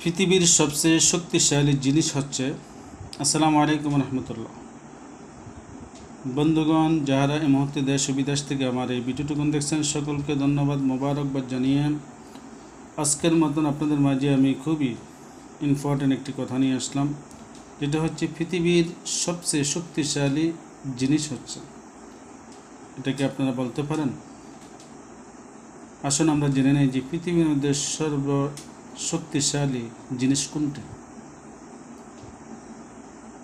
পৃথিবীর সবচেয়ে শক্তিশালী জিনিস হচ্ছে আসসালামু আলাইকুম রহমতুল্লাহ। বন্ধুগণ, যারা এই মুহূর্তে দেশ ও বিদেশ থেকে আমার এই ভিডিওটুকুন দেখছেন, সকলকে ধন্যবাদ, মোবারকবাদ জানিয়ে আজকের মতন আপনাদের মাঝে আমি খুবই ইম্পর্টেন্ট একটি কথা নিয়ে আসলাম, যেটা হচ্ছে পৃথিবীর সবচেয়ে শক্তিশালী জিনিস হচ্ছে। এটাকে আপনারা বলতে পারেন? আসুন আমরা জেনে নেই যে পৃথিবীর মধ্যে সর্বশক্তিশালী জিনিস কোনটি।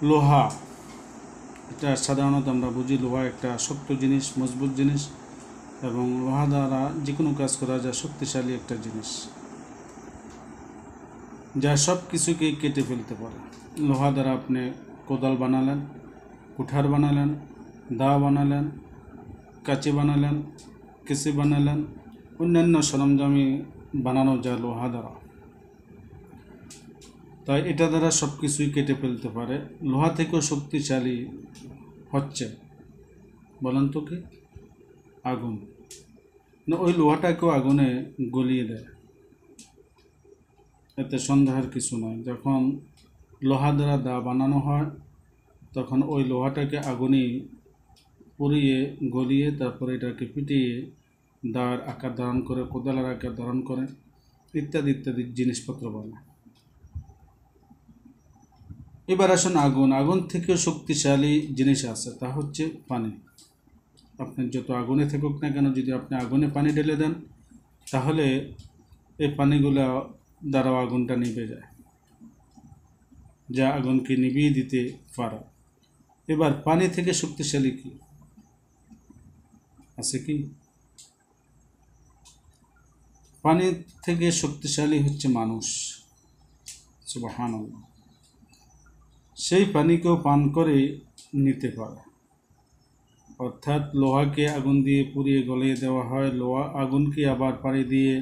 লোহা। এটা সাধারণত আমরা বুঝি লোহা একটা শক্ত জিনিস, মজবুত জিনিস, এবং লোহা দ্বারা যে কোনো কাজ করা যায়, শক্তিশালী একটা জিনিস যা সব কিছুকে কেটে ফেলতে পারে। লোহা দ্বারা আপনি কোদাল বানালেন, কুঠার বানালেন, দা বানালেন, কাঁচি বানালেন, কেসি বানালেন, অন্যান্য সরঞ্জামই বানানো যায় লোহা দ্বারা। তাই এটা দ্বারা সব কিছুই কেটে ফেলতে পারে। লোহা থেকেও শক্তিশালী হচ্ছে, বলেন তো কি? আগুন। না, ওই লোহাটাকেও আগুনে গলিয়ে দেয়, এতে সন্দেহের কিছু নয়। যখন লোহা দ্বারা দা বানানো হয়, তখন ওই লোহাটাকে আগুনে পুড়িয়ে গলিয়ে তারপরে এটাকে পিটিয়ে দার আকার ধারণ করে, কোদালের আকার ধারণ করে, ইত্যাদি ইত্যাদি জিনিসপত্র বানায়। এবার আসুন আগুন। আগুন থেকেও শক্তিশালী জিনিস আছে, তা হচ্ছে পানি। আপনি যত আগুনে থাকুক না কেন, যদি আপনি আগুনে পানি ঢেলে দেন, তাহলে এই পানিগুলো দ্বারাও আগুনটা নিভে যায়, যা আগুনকে নিভিয়ে দিতে পারে। এবার পানি থেকে শক্তিশালী কি আছে? কি পানি থেকে শক্তিশালী হচ্ছে মানুষ। সুবহানাল্লাহ। সেই পানিকেও পান করে নিতে পারে। অর্থাৎ লোহাকে আগুন দিয়ে পুড়িয়ে গলিয়ে দেওয়া হয়, লোহা আগুনকে আবার পানি দিয়ে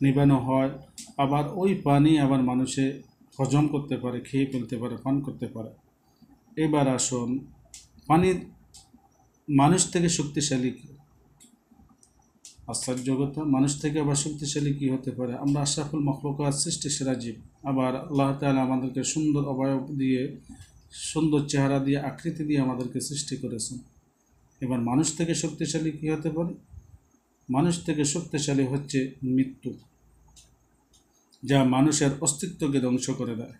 নিভানো হয়, আবার ওই পানি আবার মানুষে হজম করতে পারে, খেয়ে ফেলতে পারে, পান করতে পারে। এবার আসুন, পানি মানুষ থেকে শক্তিশালী কি? আশ্চর্য কথা, মানুষ থেকে আবার শক্তিশালী কি হতে পারে? আমরা আশরাফুল মাখলুকাত, সৃষ্টি সেরা জীব। আবার আল্লাহ তাআলা আমাদেরকে সুন্দর অবয়ব দিয়ে, সুন্দর চেহারা দিয়ে, আকৃতি দিয়ে আমাদেরকে সৃষ্টি করেছেন। এবার মানুষ থেকে শক্তিশালী কি হতে পারে? মানুষ থেকে শক্তিশালী হচ্ছে মৃত্যু, যা মানুষের অস্তিত্বকে ধ্বংস করে দেয়।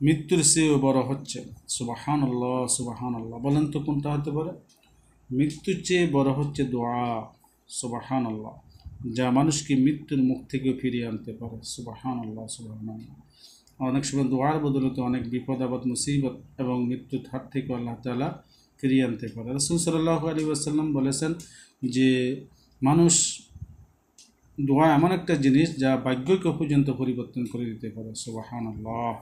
মৃত্যুর চেয়েও বড় হচ্ছে, সুবহানাল্লাহ সুবহানাল্লাহ, বলেন তো কোনটা হতে পারে? মৃত্যুর চেয়ে বড় হচ্ছে দোয়া, সুবহানাল্লাহ, যা মানুষকে মৃত্যুর মুখ থেকে ফিরিয়ে আনতে পারে। সুবহানাল্লাহ সুবহানাল্লাহ। অনেক সময় দোয়ার বদলতে অনেক বিপদ আপদ, মুসিবত এবং মৃত্যুর হাত থেকে আল্লাহ তাআলা ফিরিয়ে আনতে পারে। রাসূল সাল্লাল্লাহু আলাইহি ওয়াসাল্লাম বলেছেন যে মানুষ দোয়া এমন একটা জিনিস যা ভাগ্যকে পর্যন্ত পরিবর্তন করে দিতে পারে। সুবহানাল্লাহ।